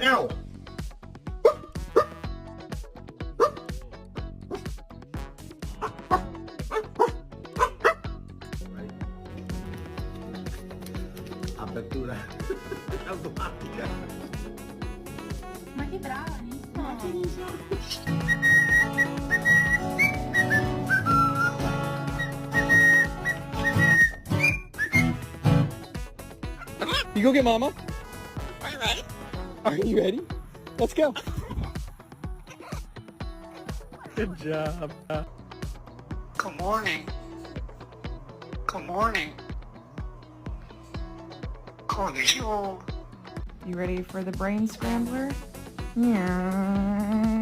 Ow! Apertura automática. Ma che brava, You go get mama. Are you ready? Are you ready? Let's go. Good job. Good morning. Good morning. Konnichiwa. You ready for the brain scrambler? Yeah.